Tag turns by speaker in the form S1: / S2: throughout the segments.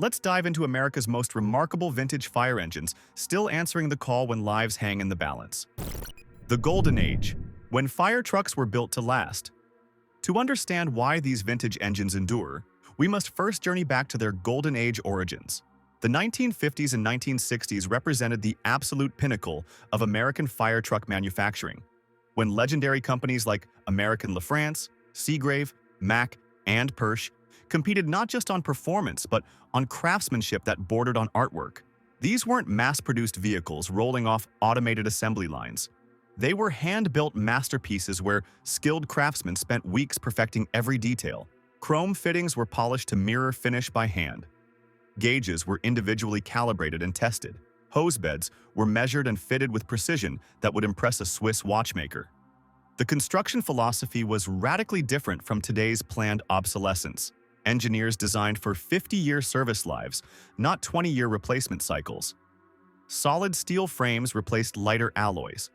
S1: Let's dive into America's most remarkable vintage fire engines, still answering the call when lives hang in the balance. The Golden Age, when fire trucks were built to last. To understand why these vintage engines endure, we must first journey back to their Golden Age origins. The 1950s and 1960s represented the absolute pinnacle of American fire truck manufacturing, when legendary companies like American Lafrance, Seagrave, Mack, and Persh competed not just on performance but on craftsmanship that bordered on artwork. These weren't mass-produced vehicles rolling off automated assembly lines. They were hand-built masterpieces where skilled craftsmen spent weeks perfecting every detail. Chrome fittings were polished to mirror finish by hand. Gauges were individually calibrated and tested. Hose beds were measured and fitted with precision that would impress a Swiss watchmaker. The construction philosophy was radically different from today's planned obsolescence. Engineers designed for 50-year service lives, not 20-year replacement cycles. Solid steel frames replaced lighter alloys.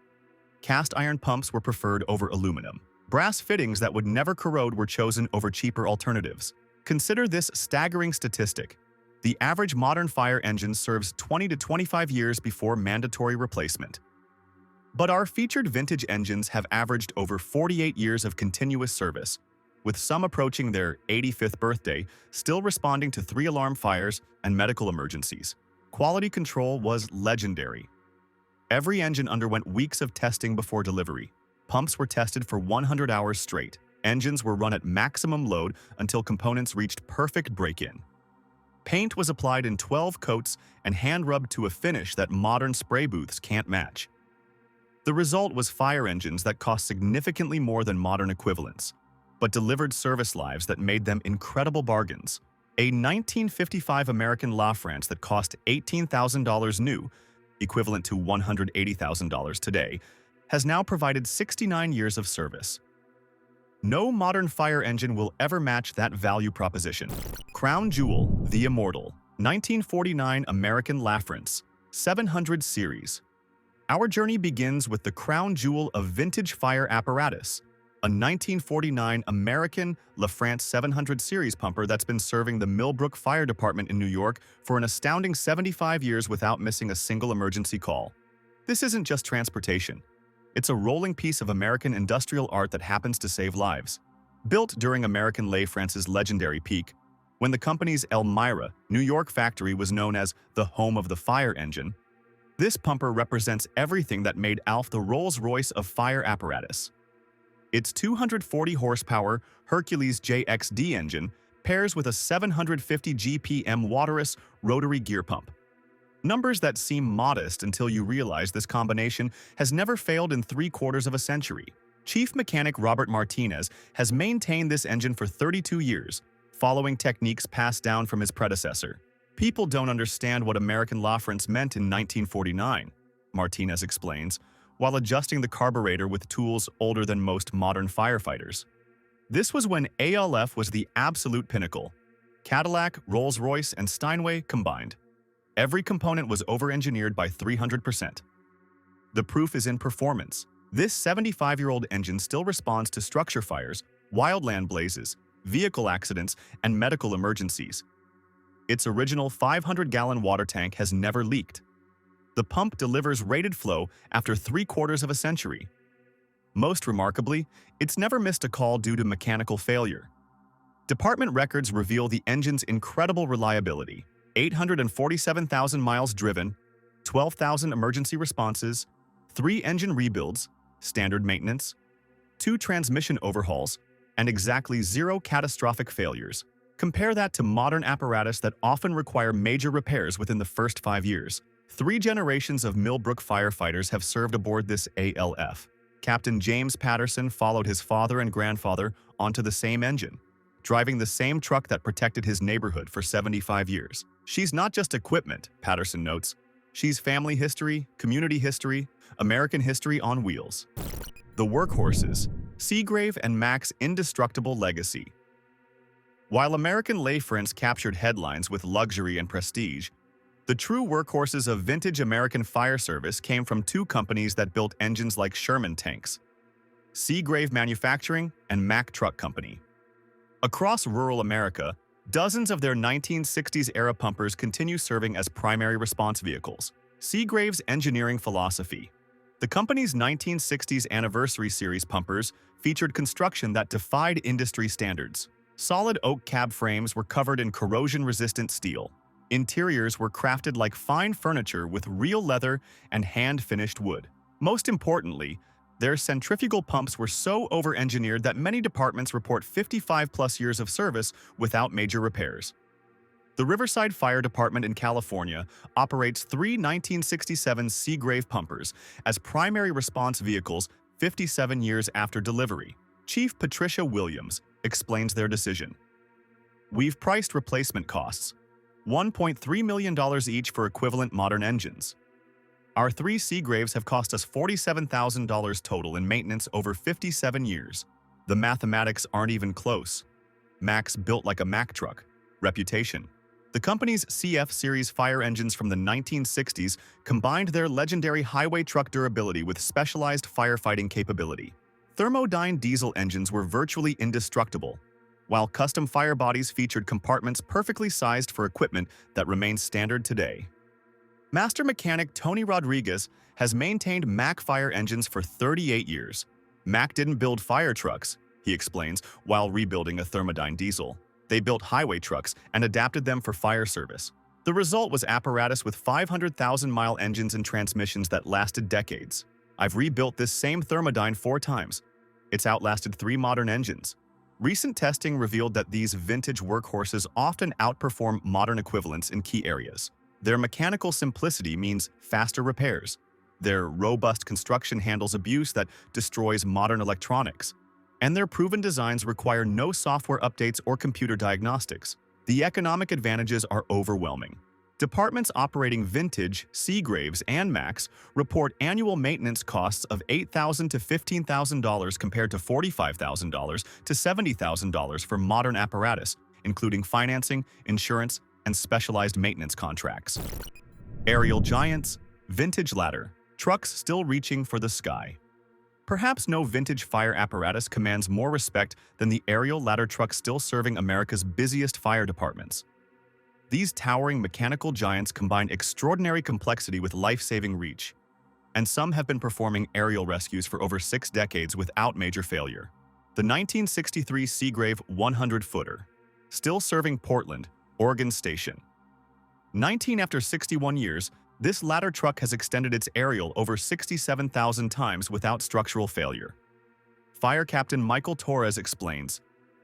S1: Cast iron pumps were preferred over aluminum. Brass fittings that would never corrode were chosen over cheaper alternatives. Consider this staggering statistic. The average modern fire engine serves 20 to 25 years before mandatory replacement. But our featured vintage engines have averaged over 48 years of continuous service, with some approaching their 85th birthday, still responding to 3-alarm fires and medical emergencies. Quality control was legendary. Every engine underwent weeks of testing before delivery. Pumps were tested for 100 hours straight. Engines were run at maximum load until components reached perfect break-in. Paint was applied in 12 coats and hand-rubbed to a finish that modern spray booths can't match. The result was fire engines that cost significantly more than modern equivalents, but delivered service lives that made them incredible bargains. A 1955 American Lafrance that cost $18,000 new, equivalent to $180,000 today, has now provided 69 years of service. No modern fire engine will ever match that value proposition. Crown Jewel, the Immortal, 1949 American Lafrance, 700 series. Our journey begins with the crown jewel of vintage fire apparatus, a 1949 American Lafrance 700 series pumper that's been serving the Millbrook Fire Department in New York for an astounding 75 years without missing a single emergency call. This isn't just transportation. It's a rolling piece of American industrial art that happens to save lives. Built during American Lafrance's legendary peak, when the company's Elmira, New York factory was known as the home of the fire engine, this pumper represents everything that made Alf the Rolls-Royce of fire apparatus. Its 240 horsepower Hercules JXD engine pairs with a 750 GPM waterless rotary gear pump. Numbers that seem modest until you realize this combination has never failed in 3/4 of a century. Chief mechanic Robert Martinez has maintained this engine for 32 years, following techniques passed down from his predecessor. People don't understand what American Lafrance meant in 1949, Martinez explains, while adjusting the carburetor with tools older than most modern firefighters. This was when ALF was the absolute pinnacle. Cadillac, Rolls-Royce, and Steinway combined. Every component was over-engineered by 300%. The proof is in performance. This 75-year-old engine still responds to structure fires, wildland blazes, vehicle accidents, and medical emergencies. Its original 500-gallon water tank has never leaked. The pump delivers rated flow after 3/4 of a century. Most remarkably, it's never missed a call due to mechanical failure. Department records reveal the engine's incredible reliability. 847,000 miles driven, 12,000 emergency responses, 3 engine rebuilds, standard maintenance, 2 transmission overhauls, and exactly 0 catastrophic failures. Compare that to modern apparatus that often require major repairs within the first 5 years. 3 generations of Millbrook firefighters have served aboard this ALF. Captain James Patterson followed his father and grandfather onto the same engine, driving the same truck that protected his neighborhood for 75 years. She's not just equipment, Patterson notes. She's family history, community history, American history on wheels. The Workhorses, Seagrave and Mack's indestructible legacy. While American Lafrance captured headlines with luxury and prestige, the true workhorses of vintage American fire service came from 2 companies that built engines like Sherman tanks: Seagrave Manufacturing and Mack Truck Company. Across rural America, Dozens of their 1960s-era pumpers continue serving as primary response vehicles. Seagrave's engineering philosophy. The company's 1960s anniversary series pumpers featured construction that defied industry standards. Solid oak cab frames were covered in corrosion-resistant steel. Interiors were crafted like fine furniture with real leather and hand-finished wood. Most importantly, their centrifugal pumps were so over-engineered that many departments report 55-plus years of service without major repairs. The Riverside Fire Department in California operates three 1967 Seagrave pumpers as primary response vehicles 57 years after delivery. Chief Patricia Williams explains their decision. "We've priced replacement costs, $1.3 million each for equivalent modern engines. Our three Seagraves have cost us $47,000 total in maintenance over 57 years. The mathematics aren't even close. Mac's built like a Mack truck. Reputation." The company's CF series fire engines from the 1960s combined their legendary highway truck durability with specialized firefighting capability. Thermodyne diesel engines were virtually indestructible, while custom fire bodies featured compartments perfectly sized for equipment that remains standard today. Master mechanic Tony Rodriguez has maintained Mack fire engines for 38 years. Mack didn't build fire trucks, he explains, while rebuilding a Thermodyne diesel. They built highway trucks and adapted them for fire service. The result was apparatus with 500,000-mile engines and transmissions that lasted decades. "I've rebuilt this same Thermodyne 4 times. It's outlasted 3 modern engines." Recent testing revealed that these vintage workhorses often outperform modern equivalents in key areas. Their mechanical simplicity means faster repairs. Their robust construction handles abuse that destroys modern electronics. And their proven designs require no software updates or computer diagnostics. The economic advantages are overwhelming. Departments operating vintage, Seagraves, and Macks report annual maintenance costs of $8,000 to $15,000 compared to $45,000 to $70,000 for modern apparatus, including financing, insurance, and specialized maintenance contracts. Aerial giants, vintage ladder, trucks still reaching for the sky. Perhaps no vintage fire apparatus commands more respect than the aerial ladder truck still serving America's busiest fire departments. These towering mechanical giants combine extraordinary complexity with life-saving reach, and some have been performing aerial rescues for over 6 decades without major failure. The 1963 Seagrave 100-footer, still serving Portland, Oregon Station. 19 after 61 years, this ladder truck has extended its aerial over 67,000 times without structural failure. Fire Captain Michael Torres explains,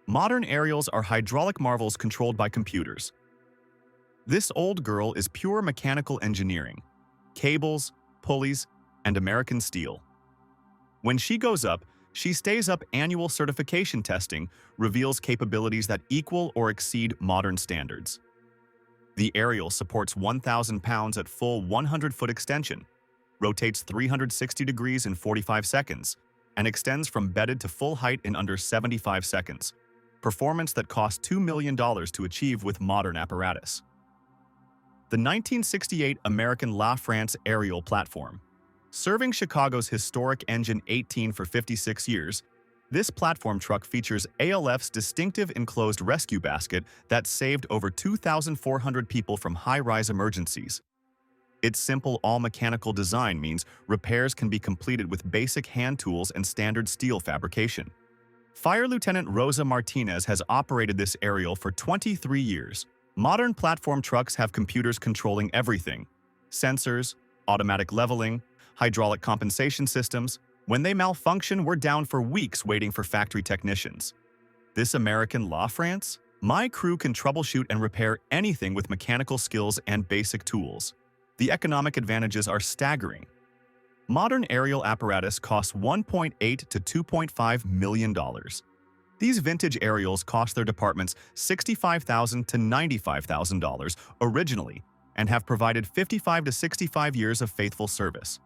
S1: "Modern aerials are hydraulic marvels controlled by computers. This old girl is pure mechanical engineering, cables, pulleys, and American steel. When she goes up, she stays up. Annual certification testing reveals capabilities that equal or exceed modern standards. The aerial supports 1,000 pounds at full 100-foot extension, rotates 360 degrees in 45 seconds, and extends from bedded to full height in under 75 seconds. Performance that cost $2 million to achieve with modern apparatus." The 1968 American Lafrance aerial platform. Serving Chicago's historic Engine 18 for 56 years, this platform truck features ALF's distinctive enclosed rescue basket that saved over 2,400 people from high-rise emergencies. Its simple all-mechanical design means repairs can be completed with basic hand tools and standard steel fabrication. Fire Lieutenant Rosa Martinez has operated this aerial for 23 years. Modern platform trucks have computers controlling everything: sensors, automatic leveling, hydraulic compensation systems. When they malfunction, we're down for weeks waiting for factory technicians. This American Lafrance? My crew can troubleshoot and repair anything with mechanical skills and basic tools. The economic advantages are staggering. Modern aerial apparatus costs $1.8 to $2.5 million. These vintage aerials cost their departments $65,000 to $95,000 originally and have provided 55 to 65 years of faithful service.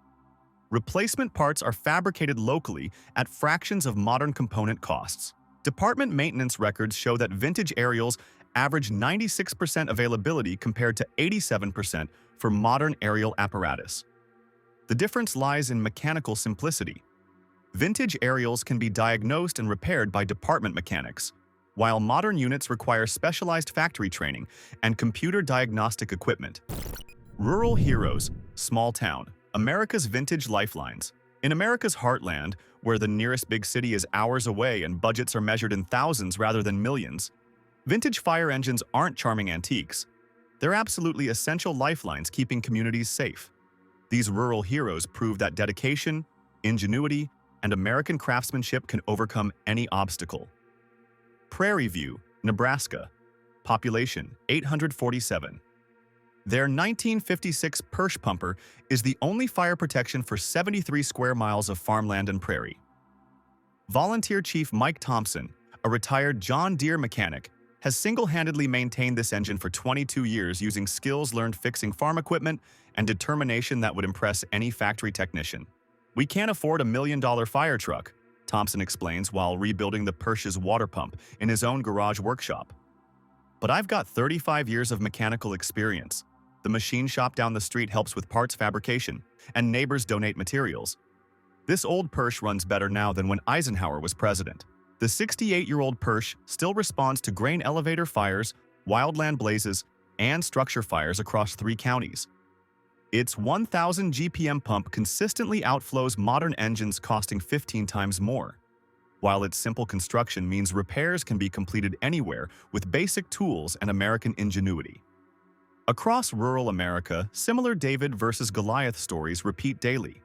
S1: Replacement parts are fabricated locally at fractions of modern component costs. Department maintenance records show that vintage aerials average 96% availability compared to 87% for modern aerial apparatus. The difference lies in mechanical simplicity. Vintage aerials can be diagnosed and repaired by department mechanics, while modern units require specialized factory training and computer diagnostic equipment. Rural heroes, small town, America's vintage lifelines. In America's heartland, where the nearest big city is hours away and budgets are measured in thousands rather than millions, vintage fire engines aren't charming antiques. They're absolutely essential lifelines keeping communities safe. These rural heroes prove that dedication, ingenuity, and American craftsmanship can overcome any obstacle. Prairie View, Nebraska. Population 847. Their 1956 Persh pumper is the only fire protection for 73 square miles of farmland and prairie. Volunteer Chief Mike Thompson, a retired John Deere mechanic, has single-handedly maintained this engine for 22 years using skills learned fixing farm equipment and determination that would impress any factory technician. "We can't afford a $1 million fire truck," Thompson explains while rebuilding the Persh's water pump in his own garage workshop. "But I've got 35 years of mechanical experience. The machine shop down the street helps with parts fabrication, and neighbors donate materials. This old Persh runs better now than when Eisenhower was president." The 68-year-old Persh still responds to grain elevator fires, wildland blazes, and structure fires across 3 counties. Its 1,000 GPM pump consistently outflows modern engines costing 15 times more, while its simple construction means repairs can be completed anywhere with basic tools and American ingenuity. Across rural America, similar David versus Goliath stories repeat daily.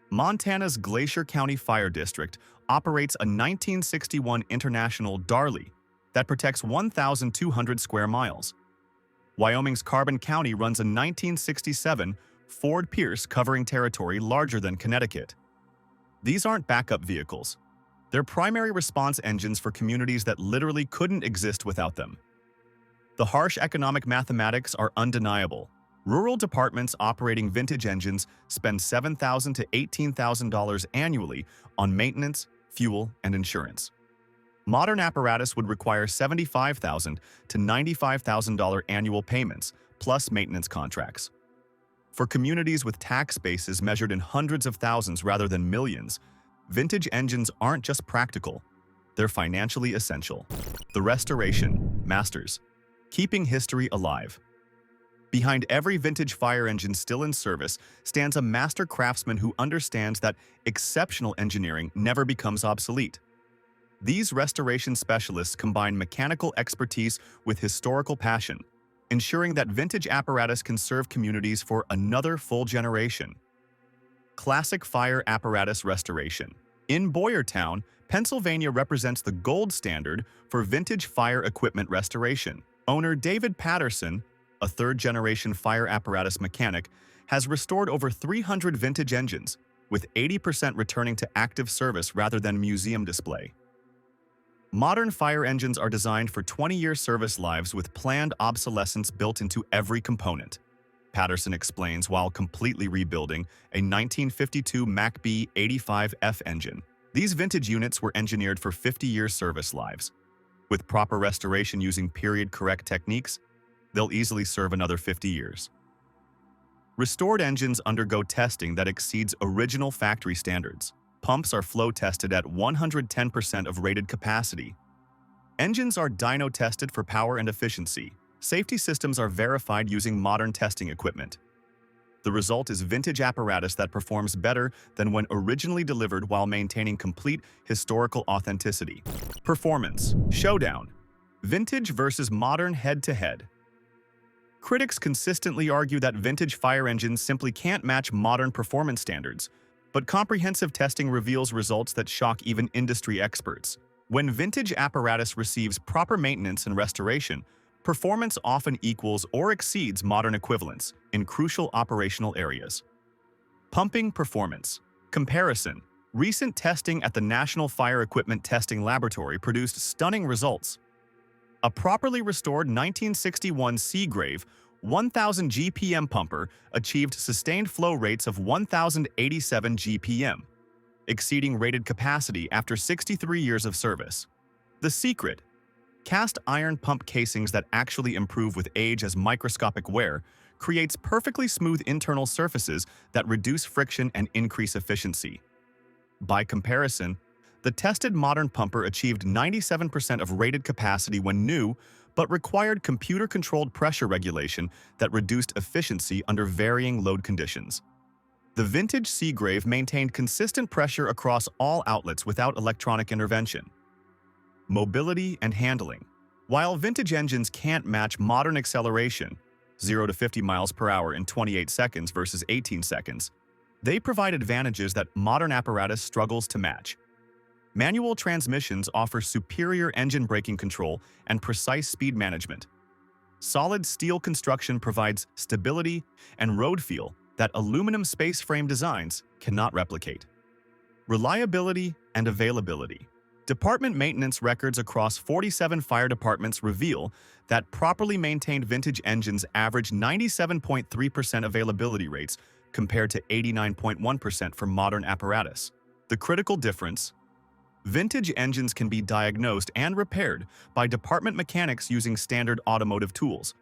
S1: Montana's Glacier County Fire District operates a 1961 International Darley that protects 1,200 square miles. Wyoming's Carbon County runs a 1967 Ford Pierce covering territory larger than Connecticut. These aren't backup vehicles. They're primary response engines for communities that literally couldn't exist without them. The harsh economic mathematics are undeniable. Rural departments operating vintage engines spend $7,000 to $18,000 annually on maintenance, fuel, and insurance. Modern apparatus would require $75,000 to $95,000 annual payments, plus maintenance contracts. For communities with tax bases measured in hundreds of thousands rather than millions, vintage engines aren't just practical, they're financially essential. The restoration masters, keeping history alive. Behind every vintage fire engine still in service stands a master craftsman who understands that exceptional engineering never becomes obsolete. These restoration specialists combine mechanical expertise with historical passion, ensuring that vintage apparatus can serve communities for another full generation. Classic fire apparatus restoration. In Boyertown, Pennsylvania represents the gold standard for vintage fire equipment restoration. Owner David Patterson, a third-generation fire apparatus mechanic, has restored over 300 vintage engines, with 80% returning to active service rather than museum display. Modern fire engines are designed for 20-year service lives with planned obsolescence built into every component, Patterson explains while completely rebuilding a 1952 Mach B 85F engine. These vintage units were engineered for 50-year service lives. With proper restoration using period-correct techniques, they'll easily serve another 50 years. Restored engines undergo testing that exceeds original factory standards. Pumps are flow tested at 110% of rated capacity. Engines are dyno tested for power and efficiency. Safety systems are verified using modern testing equipment. The result is vintage apparatus that performs better than when originally delivered while maintaining complete historical authenticity. Performance. Showdown. Vintage versus modern head-to-head. Critics consistently argue that vintage fire engines simply can't match modern performance standards, but comprehensive testing reveals results that shock even industry experts. When vintage apparatus receives proper maintenance and restoration, performance often equals or exceeds modern equivalents in crucial operational areas. Pumping performance. Comparison. Recent testing at the National Fire Equipment Testing Laboratory produced stunning results. A properly restored 1961 Seagrave 1000 GPM pumper achieved sustained flow rates of 1087 GPM, exceeding rated capacity after 63 years of service. The secret: cast iron pump casings that actually improve with age as microscopic wear creates perfectly smooth internal surfaces that reduce friction and increase efficiency. By comparison, The tested modern pumper achieved 97% of rated capacity when new, but required computer-controlled pressure regulation that reduced efficiency under varying load conditions. The vintage Seagrave maintained consistent pressure across all outlets without electronic intervention. Mobility and handling. While vintage engines can't match modern acceleration, 0 to 50 miles per hour in 28 seconds versus 18 seconds, they provide advantages that modern apparatus struggles to match. Manual transmissions offer superior engine braking control and precise speed management. Solid steel construction provides stability and road feel that aluminum space frame designs cannot replicate. Reliability and availability. Department maintenance records across 47 fire departments reveal that properly maintained vintage engines average 97.3% availability rates compared to 89.1% for modern apparatus. The critical difference: vintage engines can be diagnosed and repaired by department mechanics using standard automotive tools,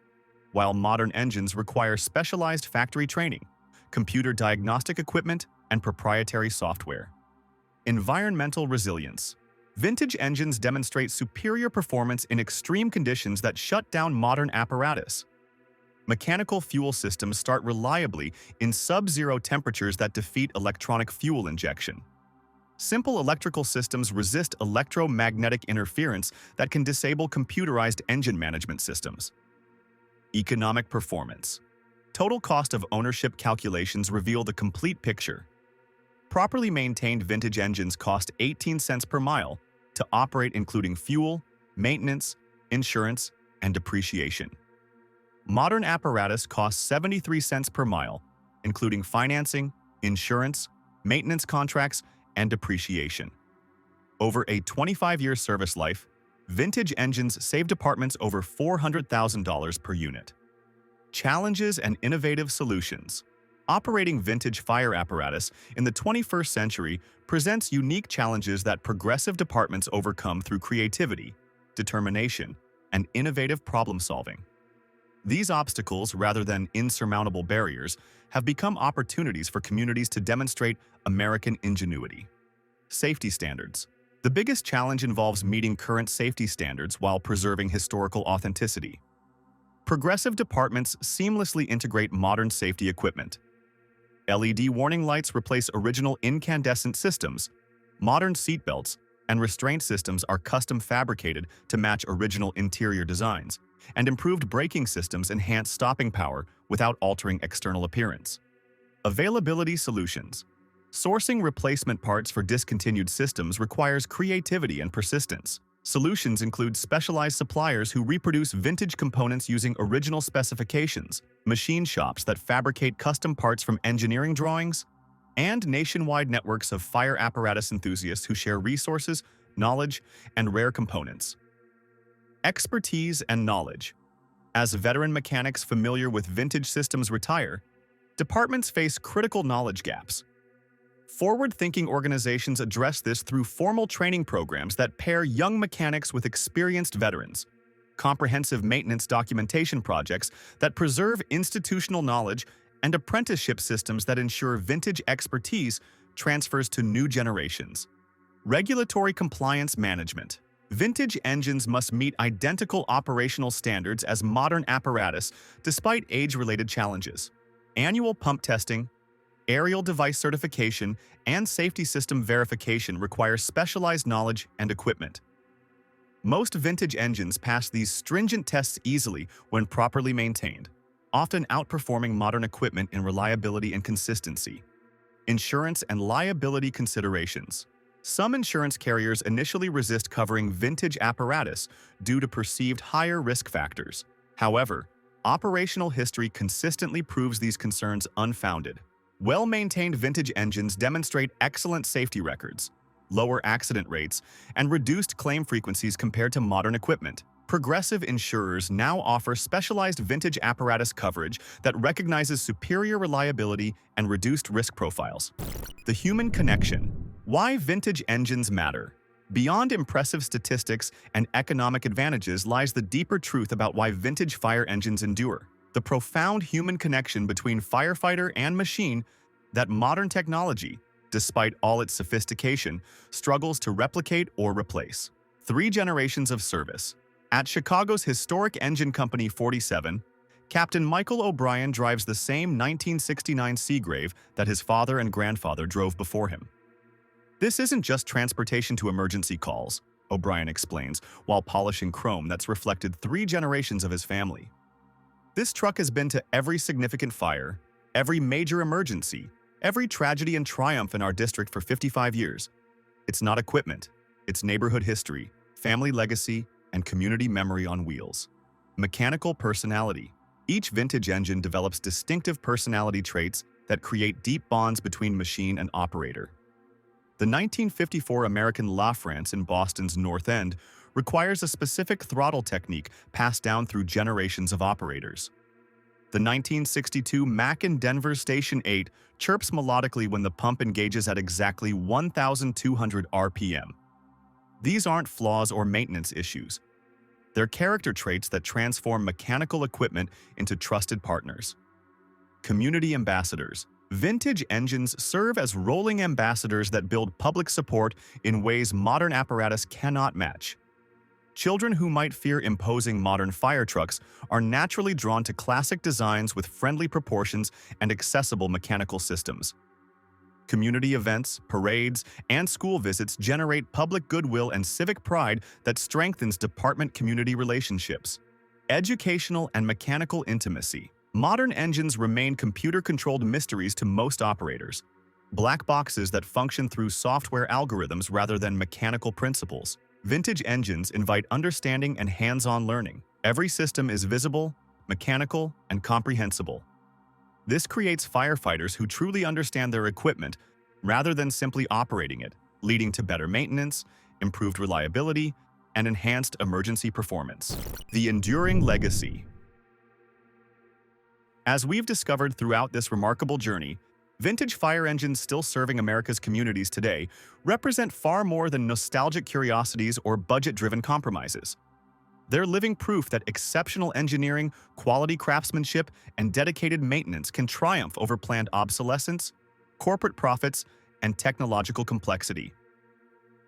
S1: while modern engines require specialized factory training, computer diagnostic equipment, and proprietary software. Environmental resilience. Vintage engines demonstrate superior performance in extreme conditions that shut down modern apparatus. Mechanical fuel systems start reliably in sub-zero temperatures that defeat electronic fuel injection. Simple electrical systems resist electromagnetic interference that can disable computerized engine management systems. Economic performance. Total cost of ownership calculations reveal the complete picture. Properly maintained vintage engines cost 18 cents per mile to operate, including fuel, maintenance, insurance, and depreciation. Modern apparatus costs 73 cents per mile, including financing, insurance, maintenance contracts, and depreciation. Over a 25-year service life, vintage engines save departments over $400,000 per unit. Challenges and innovative solutions. Operating vintage fire apparatus in the 21st century presents unique challenges that progressive departments overcome through creativity, determination, and innovative problem-solving. These obstacles, rather than insurmountable barriers, have become opportunities for communities to demonstrate American ingenuity. Safety standards. The biggest challenge involves meeting current safety standards while preserving historical authenticity. Progressive departments seamlessly integrate modern safety equipment. LED warning lights replace original incandescent systems. Modern seatbelts and restraint systems are custom fabricated to match original interior designs, and improved braking systems enhance stopping power without altering external appearance. Availability solutions. Sourcing replacement parts for discontinued systems requires creativity and persistence. Solutions include specialized suppliers who reproduce vintage components using original specifications, machine shops that fabricate custom parts from engineering drawings, and nationwide networks of fire apparatus enthusiasts who share resources, knowledge, and rare components. Expertise and knowledge. As veteran mechanics familiar with vintage systems retire, departments face critical knowledge gaps. Forward-thinking organizations address this through formal training programs that pair young mechanics with experienced veterans, comprehensive maintenance documentation projects that preserve institutional knowledge, and apprenticeship systems that ensure vintage expertise transfers to new generations. Regulatory compliance management. Vintage engines must meet identical operational standards as modern apparatus despite age-related challenges. Annual pump testing, aerial device certification, and safety system verification require specialized knowledge and equipment. Most vintage engines pass these stringent tests easily when properly maintained, often outperforming modern equipment in reliability and consistency. Insurance and liability considerations. Some insurance carriers initially resist covering vintage apparatus due to perceived higher risk factors. However, operational history consistently proves these concerns unfounded. Well-maintained vintage engines demonstrate excellent safety records, lower accident rates, and reduced claim frequencies compared to modern equipment. Progressive insurers now offer specialized vintage apparatus coverage that recognizes superior reliability and reduced risk profiles. The human connection. Why vintage engines matter. Beyond impressive statistics and economic advantages lies the deeper truth about why vintage fire engines endure. The profound human connection between firefighter and machine that modern technology, despite all its sophistication, struggles to replicate or replace. 3 generations of service. At Chicago's historic engine company 47, Captain Michael O'Brien drives the same 1969 Seagrave that his father and grandfather drove before him. This isn't just transportation to emergency calls, O'Brien explains, while polishing chrome that's reflected 3 generations of his family. This truck has been to every significant fire, every major emergency, every tragedy and triumph in our district for 55 years. It's not equipment, it's neighborhood history, family legacy, and community memory on wheels. Mechanical personality. Each vintage engine develops distinctive personality traits that create deep bonds between machine and operator. The 1954 American Lafrance in Boston's North End requires a specific throttle technique passed down through generations of operators. The 1962 Mack in Denver Station 8 chirps melodically when the pump engages at exactly 1,200 RPM. These aren't flaws or maintenance issues. They're character traits that transform mechanical equipment into trusted partners. Community ambassadors. Vintage engines serve as rolling ambassadors that build public support in ways modern apparatus cannot match. Children who might fear imposing modern fire trucks are naturally drawn to classic designs with friendly proportions and accessible mechanical systems. Community events, parades, and school visits generate public goodwill and civic pride that strengthens department-community relationships. Educational and mechanical intimacy. Modern engines remain computer-controlled mysteries to most operators, black boxes that function through software algorithms rather than mechanical principles. Vintage engines invite understanding and hands-on learning. Every system is visible, mechanical, and comprehensible. This creates firefighters who truly understand their equipment rather than simply operating it, leading to better maintenance, improved reliability, and enhanced emergency performance. The enduring legacy. As we've discovered throughout this remarkable journey, vintage fire engines still serving America's communities today represent far more than nostalgic curiosities or budget-driven compromises. They're living proof that exceptional engineering, quality craftsmanship, and dedicated maintenance can triumph over planned obsolescence, corporate profits, and technological complexity.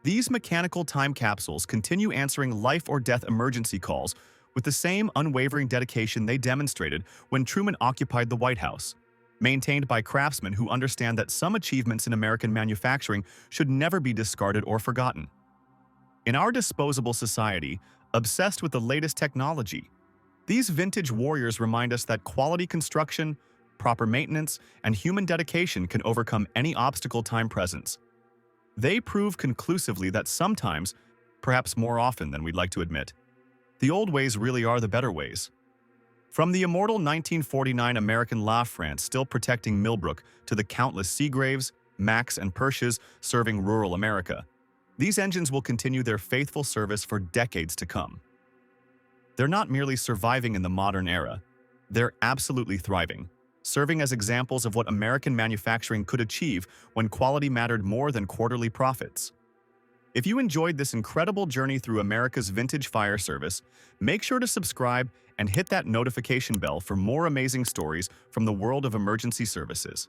S1: These mechanical time capsules continue answering life-or-death emergency calls with the same unwavering dedication they demonstrated when Truman occupied the White House, maintained by craftsmen who understand that some achievements in American manufacturing should never be discarded or forgotten. In our disposable society, obsessed with the latest technology, these vintage warriors remind us that quality construction, proper maintenance, and human dedication can overcome any obstacle time presents. They prove conclusively that sometimes, perhaps more often than we'd like to admit, the old ways really are the better ways. From the immortal 1949 American Lafrance still protecting Millbrook to the countless Seagraves, Macks, and Perches serving rural America, these engines will continue their faithful service for decades to come. They're not merely surviving in the modern era, they're absolutely thriving, serving as examples of what American manufacturing could achieve when quality mattered more than quarterly profits. If you enjoyed this incredible journey through America's vintage fire service, make sure to subscribe and hit that notification bell for more amazing stories from the world of emergency services.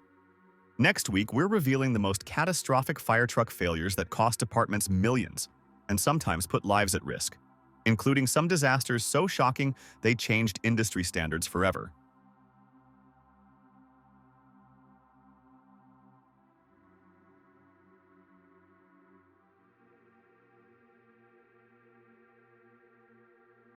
S1: Next week, we're revealing the most catastrophic fire truck failures that cost departments millions and sometimes put lives at risk, including some disasters so shocking they changed industry standards forever.